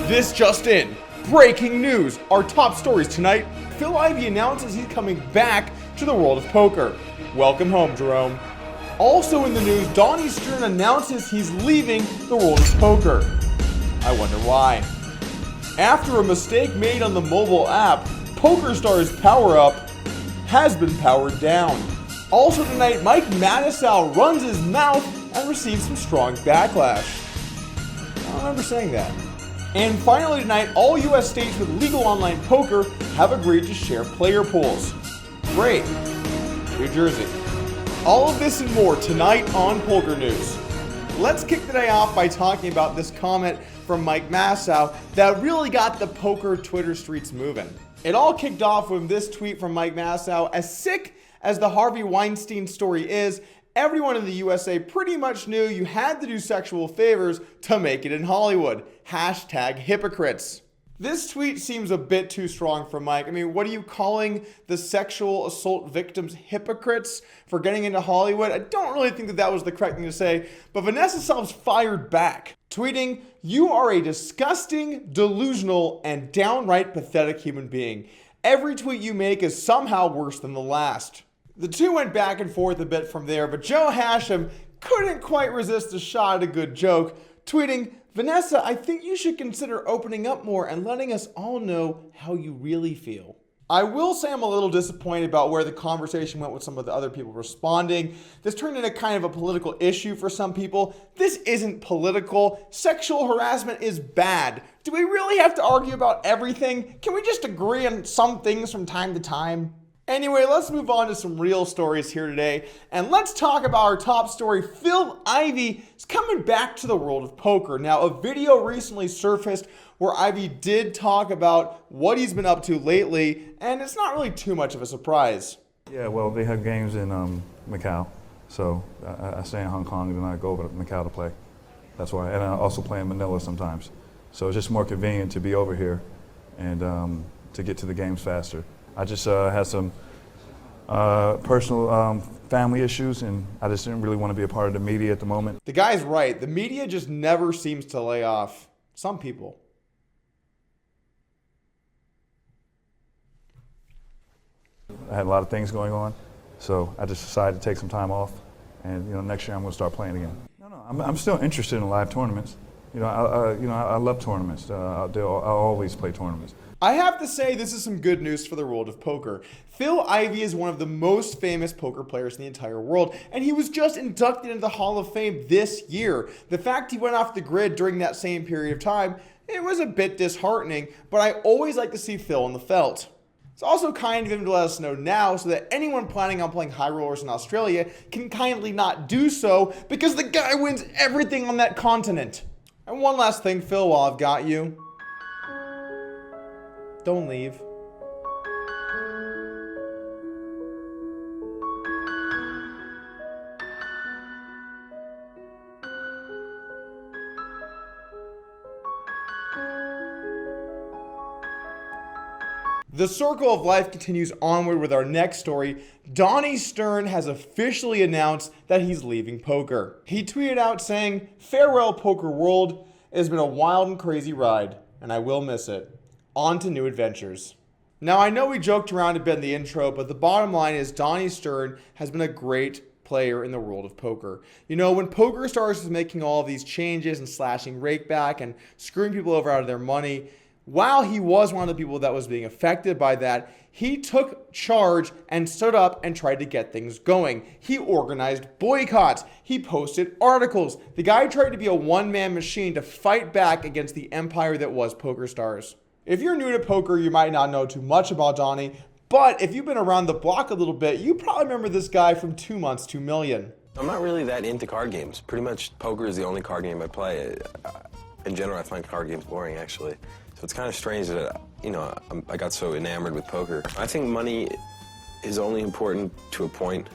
This just in. Breaking news. Our top stories tonight. Phil Ivey announces he's coming back to the world of poker. Welcome home, Jerome. Also in the news, Donnie Stern announces he's leaving the world of poker. I wonder why. After a mistake made on the mobile app, PokerStars PowerUp has been powered down. Also tonight, Matusow runs his mouth and receives some strong backlash. I don't remember saying that. And finally tonight, all US states with legal online poker have agreed to share player pools. Great. New Jersey. All of this and more tonight on Poker News. Let's kick the day off by talking about this comment from Matusow that really got the poker Twitter streets moving. It all kicked off with this tweet from Matusow. As sick as the Harvey Weinstein story is, everyone in the USA pretty much knew you had to do sexual favors to make it in Hollywood. Hashtag hypocrites. This tweet seems a bit too strong for Mike. I mean, what are you calling the sexual assault victims hypocrites for getting into Hollywood? I don't really think that was the correct thing to say, but Vanessa Selves fired back, tweeting, "You are a disgusting, delusional, and downright pathetic human being. Every tweet you make is somehow worse than the last." The two went back and forth a bit from there, but Joe Hashem couldn't quite resist a shot at a good joke, tweeting, "Vanessa, I think you should consider opening up more and letting us all know how you really feel." I will say I'm a little disappointed about where the conversation went with some of the other people responding. This turned into kind of a political issue for some people. This isn't political. Sexual harassment is bad. Do we really have to argue about everything? Can we just agree on some things from time to time? Anyway, let's move on to some real stories here today. And let's talk about our top story. Phil Ivey is coming back to the world of poker. Now, a video recently surfaced where Ivey did talk about what he's been up to lately, and it's not really too much of a surprise. Yeah, well, they have games in Macau, so I stay in Hong Kong and then I go over to Macau to play. That's why, and I also play in Manila sometimes. So it's just more convenient to be over here and to get to the games faster. I just had some personal family issues, and I just didn't really want to be a part of the media at the moment. The guy's right. The media just never seems to lay off some people. I had a lot of things going on, so I just decided to take some time off, and next year I'm going to start playing again. No, I'm still interested in live tournaments. I love tournaments. I'll always play tournaments. I have to say this is some good news for the world of poker. Phil Ivey is one of the most famous poker players in the entire world, and he was just inducted into the Hall of Fame this year. The fact he went off the grid during that same period of time, it was a bit disheartening, but I always like to see Phil on the felt. It's also kind of him to let us know now so that anyone planning on playing high rollers in Australia can kindly not do so because the guy wins everything on that continent. And one last thing, Phil, while I've got you. Don't leave. The circle of life continues onward with our next story. Donnie Stern has officially announced that he's leaving poker. He tweeted out saying, "Farewell, poker world. It has been a wild and crazy ride, and I will miss it. On to new adventures." Now, I know we joked around a bit in the intro, but the bottom line is Donnie Stern has been a great player in the world of poker. When PokerStars was making all of these changes and slashing rakeback and screwing people over out of their money, while he was one of the people that was being affected by that, he took charge and stood up and tried to get things going. He organized boycotts. He posted articles. The guy tried to be a one-man machine to fight back against the empire that was PokerStars. If you're new to poker, you might not know too much about Donnie, but if you've been around the block a little bit, you probably remember this guy from 2 months, 2 million. I'm not really that into card games. Pretty much poker is the only card game I play. In general, I find card games boring, actually. So it's kind of strange that, I got so enamored with poker. I think money is only important to a point.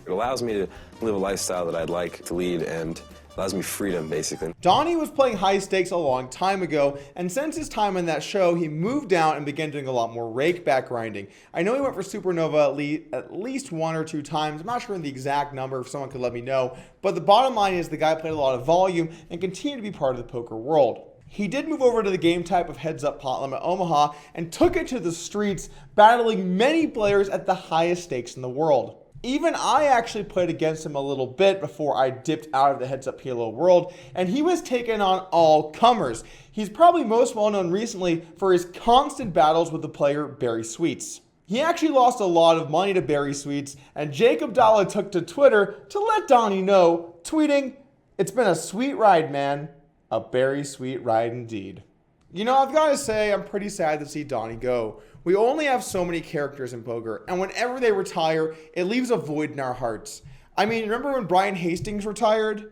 It allows me to live a lifestyle that I'd like to lead and allows me freedom, basically. Donnie was playing high stakes a long time ago, and since his time on that show, he moved down and began doing a lot more rakeback grinding. I know he went for Supernova at least 1 or 2 times. I'm not sure in the exact number, if someone could let me know. But the bottom line is the guy played a lot of volume and continued to be part of the poker world. he did move over to the game type of heads-up pot limit Omaha and took it to the streets, battling many players at the highest stakes in the world. Even I actually played against him a little bit before I dipped out of the heads-up PLO world, and he was taking on all comers. He's probably most well known recently for his constant battles with the player Barry Sweets. He actually lost a lot of money to Barry Sweets, and Jacob Dalla took to Twitter to let Donnie know, tweeting, "It's been a sweet ride, man. A very sweet ride indeed." You know, I've got to say, I'm pretty sad to see Donnie go. We only have so many characters in poker, and whenever they retire, it leaves a void in our hearts. I mean, remember when Brian Hastings retired?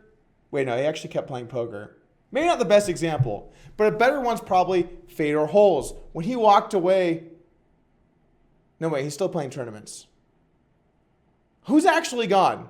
Wait, no, he actually kept playing poker. Maybe not the best example, but a better one's probably Fedor Holes. When he walked away... No, wait, he's still playing tournaments. Who's actually gone?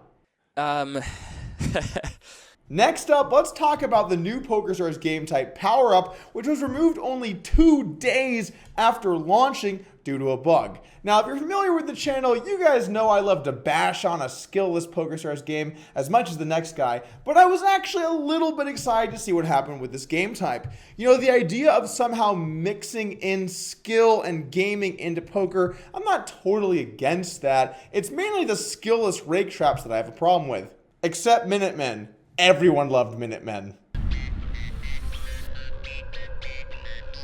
Next up, let's talk about the new PokerStars game type PowerUp, which was removed only 2 days after launching due to a bug. Now, if you're familiar with the channel, you guys know I love to bash on a skillless PokerStars game as much as the next guy, but I was actually a little bit excited to see what happened with this game type. You know, the idea of somehow mixing in skill and gaming into poker, I'm not totally against that. It's mainly the skillless rake traps that I have a problem with. Except Minutemen. Everyone loved Minutemen.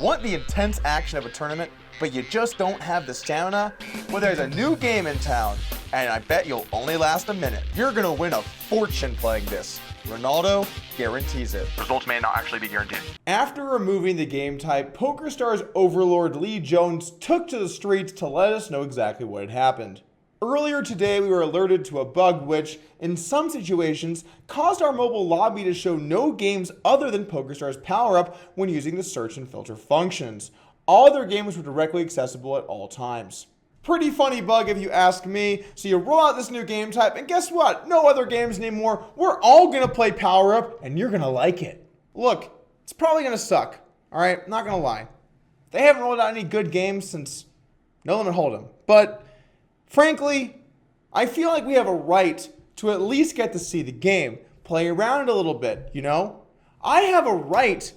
Want the intense action of a tournament, but you just don't have the stamina? Well, there's a new game in town, and I bet you'll only last a minute. You're gonna win a fortune playing this. Ronaldo guarantees it. Results may not actually be guaranteed. After removing the game type, PokerStars overlord Lee Jones took to the streets to let us know exactly what had happened. Earlier today, we were alerted to a bug which, in some situations, caused our mobile lobby to show no games other than PokerStars PowerUp when using the search and filter functions. All other games were directly accessible at all times. Pretty funny bug if you ask me. So you roll out this new game type, and guess what? No other games anymore. We're all gonna play PowerUp, and you're gonna like it. Look, it's probably gonna suck, all right? Not gonna lie. They haven't rolled out any good games since No Limit Hold'em, but frankly, I feel like we have a right to at least get to see the game, play around a little bit, you know? I have a right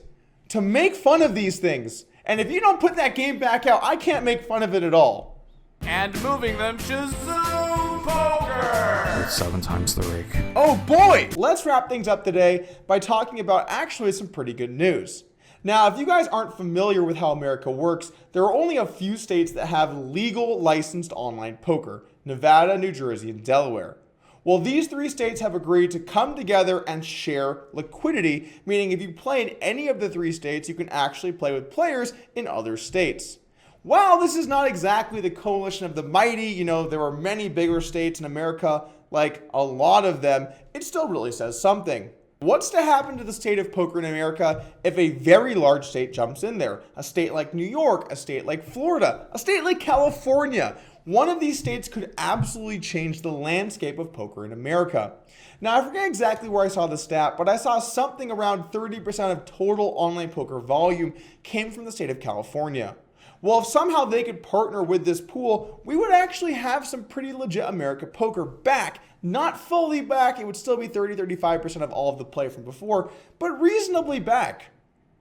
to make fun of these things, and if you don't put that game back out, I can't make fun of it at all. And moving them to Zoom Poker! It's 7 times the rake. Oh boy! Let's wrap things up today by talking about actually some pretty good news. Now, if you guys aren't familiar with how America works, there are only a few states that have legal licensed online poker: Nevada, New Jersey, and Delaware. Well, these 3 states have agreed to come together and share liquidity, meaning if you play in any of the 3 states, you can actually play with players in other states. While this is not exactly the coalition of the mighty, you know, there are many bigger states in America, like a lot of them, it still really says something. What's to happen to the state of poker in America if a very large state jumps in there? A state like New York, a state like Florida, a state like California. One of these states could absolutely change the landscape of poker in America. Now, I forget exactly where I saw the stat, but I saw something around 30% of total online poker volume came from the state of California. Well, if somehow they could partner with this pool, we would actually have some pretty legit America poker back. Not fully back, it would still be 30-35% of all of the play from before, but reasonably back.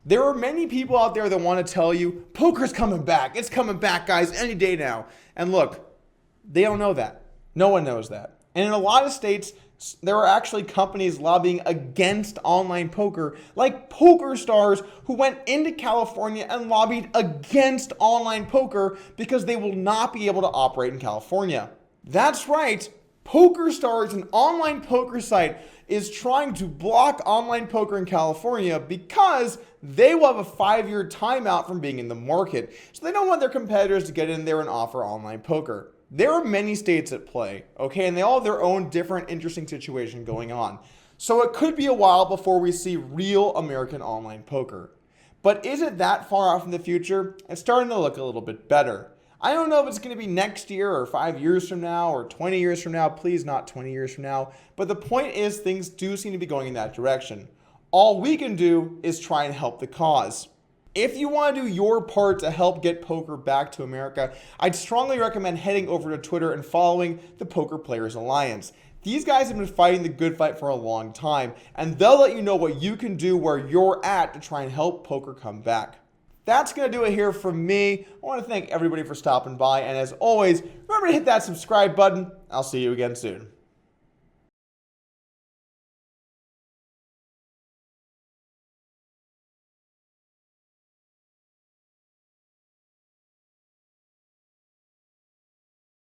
There are many people out there that want to tell you, poker's coming back. It's coming back, guys, any day now. And look, they don't know that. No one knows that. And in a lot of states, there are actually companies lobbying against online poker, like PokerStars, who went into California and lobbied against online poker because they will not be able to operate in California. That's right. PokerStars, an online poker site, is trying to block online poker in California because they will have a 5-year timeout from being in the market. So they don't want their competitors to get in there and offer online poker. There are many states at play, okay, and they all have their own different interesting situation going on. So it could be a while before we see real American online poker. But is it that far off in the future? It's starting to look a little bit better. I don't know if it's going to be next year or 5 years from now or 20 years from now. Please not 20 years from now. But the point is, things do seem to be going in that direction. All we can do is try and help the cause. If you want to do your part to help get poker back to America, I'd strongly recommend heading over to Twitter and following the Poker Players Alliance. These guys have been fighting the good fight for a long time, and they'll let you know what you can do where you're at to try and help poker come back. That's going to do it here from me. I want to thank everybody for stopping by, and as always, remember to hit that subscribe button. I'll see you again soon.